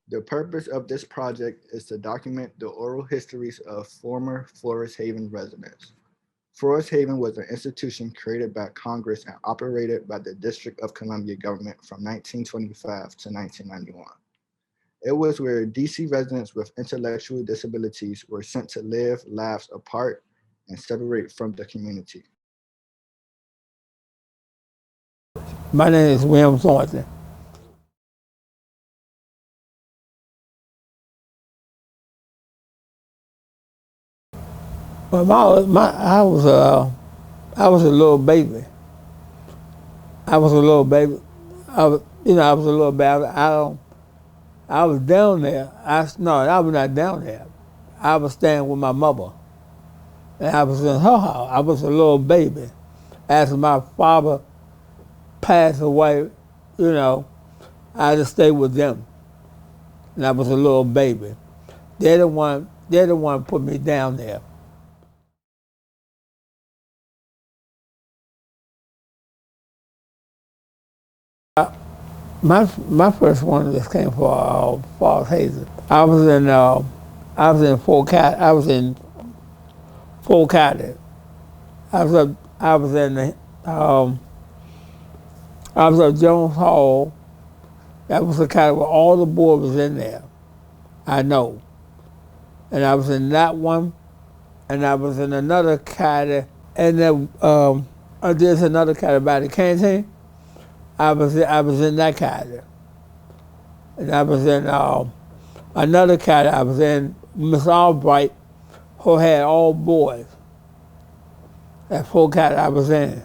The purpose of this project is to document the oral histories of former Forest Haven residents. Forest Haven was an institution created by Congress and operated by the District of Columbia government from 1925 to 1991. It was where DC residents with intellectual disabilities were sent to live lives apart and separate from the community. My name is William Thornton. Well, I was a little baby. I was a little baby. I was a little baby. I was down there. No, I was not down there. I was staying with my mother, and I was in her house. I was a little baby. After my father passed away, you know, I just stayed with them, and I was a little baby. They're the one. They're the one put me down there. My first one just came for Falls Hazen. I was in Fort Cat. I was in Fort Cat. I was up. I was in the. I was at Jones Hall. That was the cat where all the boys was in there. I know. And I was in that one, and I was in another cat, and then there's another cat by the canteen. I was in that cat, and I was in another cat. I was in Miss Albright, who had all boys. That full cat I was in.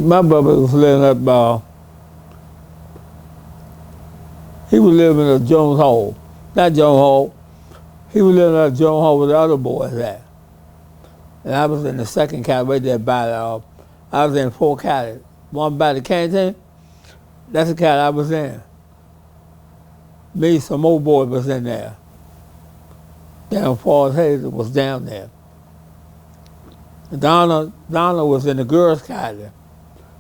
My brother was living up. He was living at Jones Hall, not Jones Hall. He was living at Jones Hall with the other boys at. And I was in the second cat right there by I was in four cats. One by the canteen. That's the cat I was in. Me, some old boy was in there. Down Falls Hazen was down there. Donna was in the girls' caddy.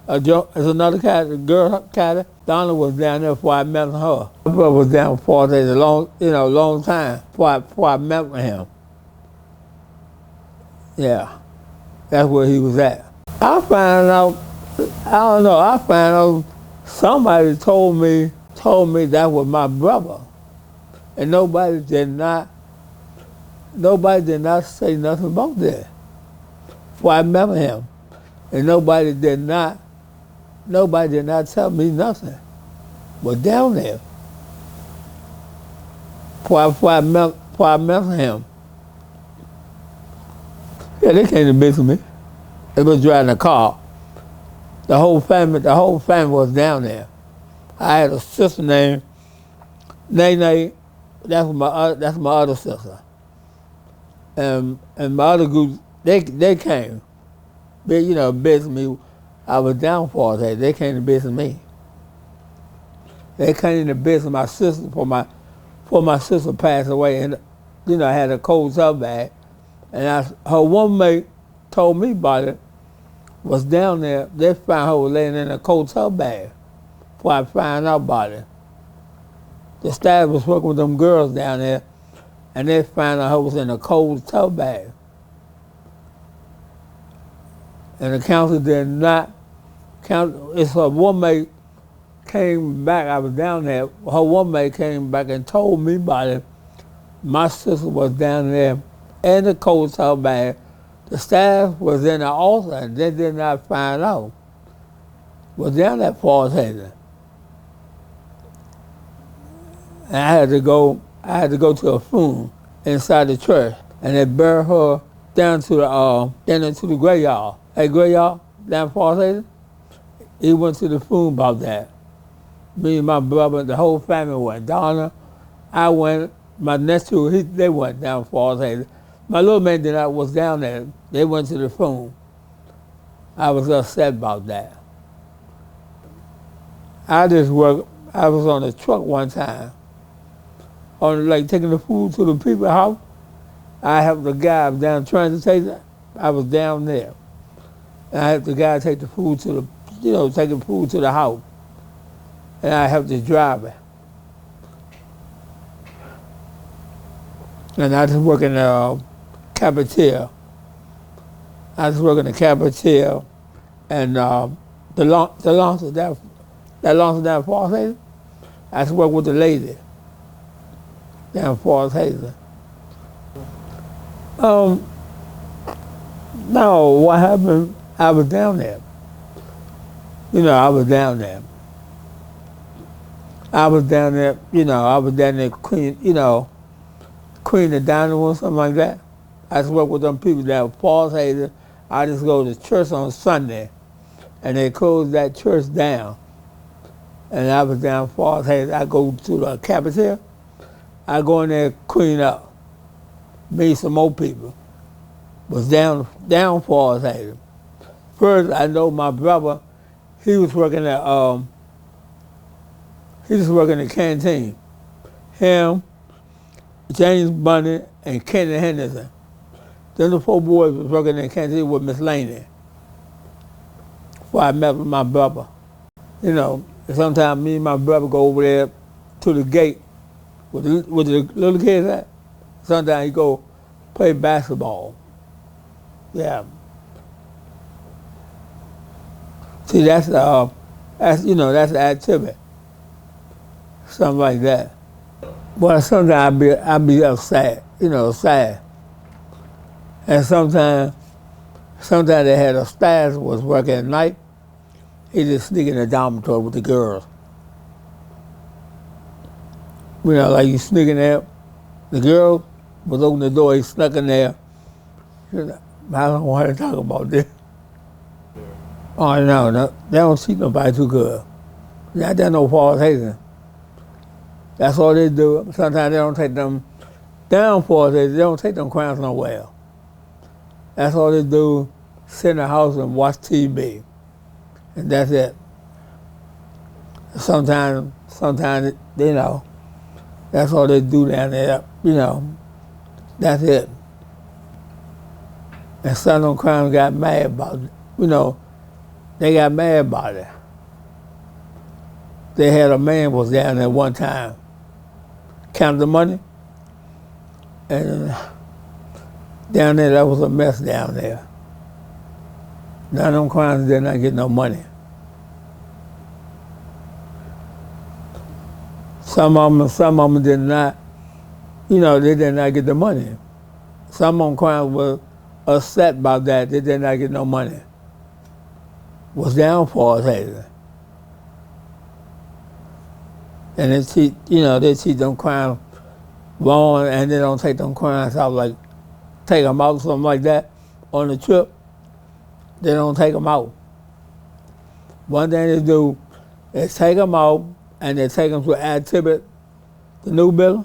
There's another caddy, the girl caddy. Donna was down there before I met her. My brother was down Falls Hazen a long time before I met with him. Yeah, that's where he was at. I found out, I don't know, I found out somebody told me that was my brother. And nobody did not say nothing about that. Before I met him. And nobody did not tell me nothing. But down there, before I met him, yeah, they came to visit me. They was driving a car. The whole family was down there. I had a sister named Nene. That's my other sister. And my other group, they came. They visit me. I was down for that. They came to visit me. They came to visit my sister before my sister passed away, and I had a cold tub bag, and her one mate told me about it. Was down there. They found her laying in a cold tub bag. Before I found out about it, the staff was working with them girls down there, and they found out her was in a cold tub bag. And the council did not count. It's her one mate came back. I was down there. Her one mate came back and told me about it. My sister was down there in the cold tub bag. The staff was in the office and they did not find out. Was down at Falls Hazen. And I had to go to a funeral inside the church, and they buried her down into the graveyard. Hey, graveyard down Falls Hazen. He went to the funeral about that. Me and my brother, the whole family went. Donna, I went. My nephew, they went down Falls Hazen. My little man was down there. They went to the funeral. I was upset about that. I was on a truck one time, taking the food to the people's house. I helped the guy down transportation. I was down there. And I helped the guy take the food taking food to the house. And I helped the driver. and I just work in the cafeteria. I just work in the cafeteria, and the launch that launch down Forest Haven. I just work with the lady down Forest Haven. Um, no, what happened? I was down there. I was down there. I was down there. I was down there clean the dining room, something like that. I just work with them people that were Forest Haven. I just go to church on Sunday, and they closed that church down. And I was down Forest Haven. I go to the cafeteria. I go in there, clean up, meet some more people. Was down Forest Haven. First, I know my brother. He was working in the canteen. Him, James Bunny, and Kenny Henderson. Then the four boys was working in the canteen with Miss Laney. Before I met with my brother. Sometimes me and my brother go over there to the gate with the little kids at. Sometimes he go play basketball. Yeah. See, that's the activity. Something like that. Well, sometimes I be upset, sad. And sometimes they had a staff was working at night. He just sneak in the dormitory with the girls. Like you sneak in there. The girl was open the door. He snuck in there. I don't want to talk about this. Oh no, they don't treat nobody too good. Not that no Forest Haven. That's all they do. Sometimes they don't take them down Forest Haven. They don't take them crowns nowhere. That's all they do. Sit in the house and watch TV, and that's it. Sometimes that's all they do down there. That's it. And some of them crowns got mad about it. They got mad about it. They had a man was down there one time, counted the money, and down there, that was a mess down there. None of them crimes did not get no money. Some of them did not, they did not get the money. Some of them crimes were upset about that. They did not get no money. Was down for us, Hazen. And they teach them crimes wrong, and they don't take them crimes out, like take them out, something like that, on the trip. They don't take them out. One thing they do is take them out, and they take them to activity, the new building,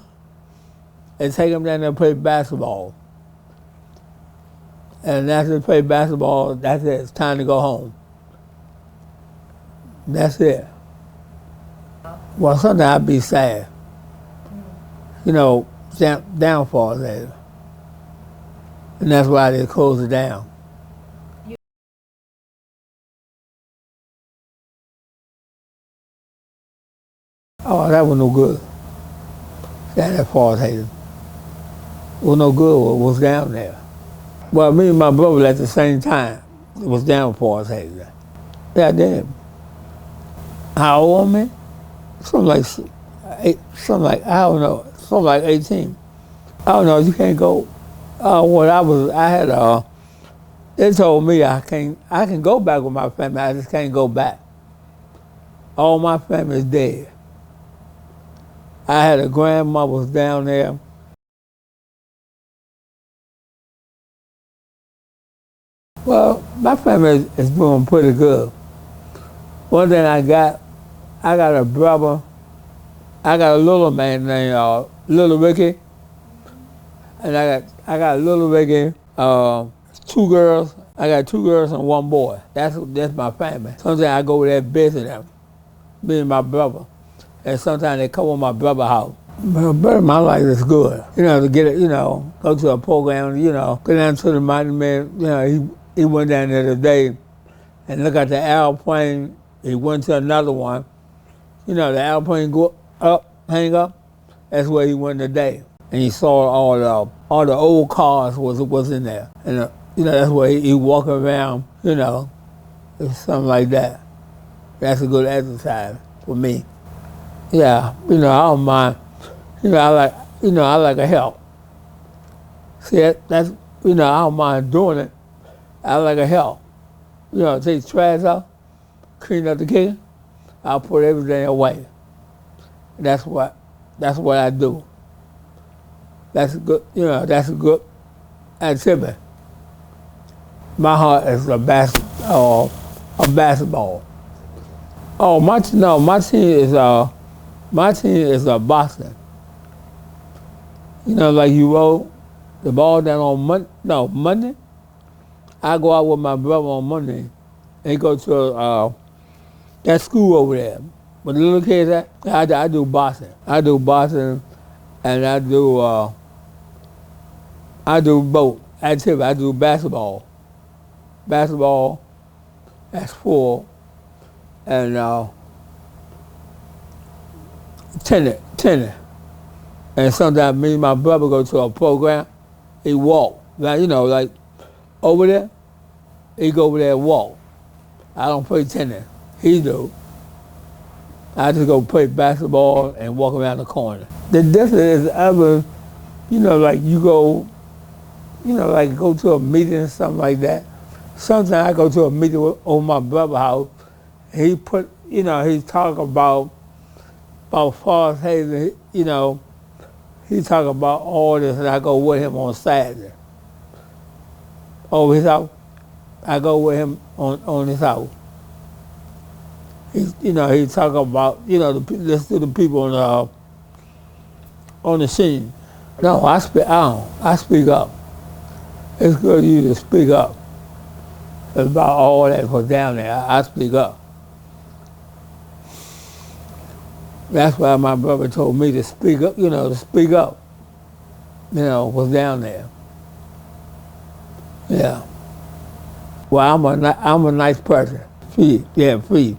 and take them down there and play basketball. And after they play basketball, that's it. It's time to go home. That's it. Well, sometimes I'd be sad. Downfall there. And that's why they closed it down. Oh, that was no good. That Forest Haven. Was no good what was down there. Well, me and my brother at the same time was down Forest Haven. Yeah, damn. How old am I? Something like I don't know, something like 18. I don't know. You can't go. They told me I can go back with my family. I just can't go back. All my family is dead. I had a grandmother was down there. Well, my family is doing pretty good. One thing I got a brother. I got a little man named Little Ricky, and I got Little Ricky, two girls. I got two girls and one boy. That's my family. Sometimes I go over there and visit them, me and my brother, and sometimes they come to my brother's house. But my life is good. To get it, go to a program, go down to the monument. He went down there today and look at the airplane. He went to another one. The airplane go up, hang up. That's where he went today. and he saw all the old cars was in there, and that's where he walk around, or something like that. That's a good exercise for me. Yeah, I don't mind. I like to help. See, that's I don't mind doing it. I like to help. Take trash out, clean up the kitchen. I'll put everything away. That's what I do. That's good. That's a good activity. My heart is a basketball. Oh, my team is boxing. Like you roll the ball down on Monday. I go out with my brother on Monday and go to that school over there. But the little kids at, I do boxing. I do boxing, and I do both activity. I do basketball. Basketball, that's 4, and tennis. And sometimes me and my brother go to a program. He walk. Like over there. He go over there and walk. I don't play tennis. He do. I just go play basketball and walk around the corner. The difference is other, like you go, like go to a meeting or something like that. Sometimes I go to a meeting over my brother's house. He talk about Forest Haven, he talk about all this, and I go with him on Saturday. Over his house. I go with him on his house. He talk about, listen to the people on the scene. No, I speak up. It's good of you to speak up about all that was down there. I speak up. That's why my brother told me to speak up, was down there. Yeah. Well, I'm a nice person. Free.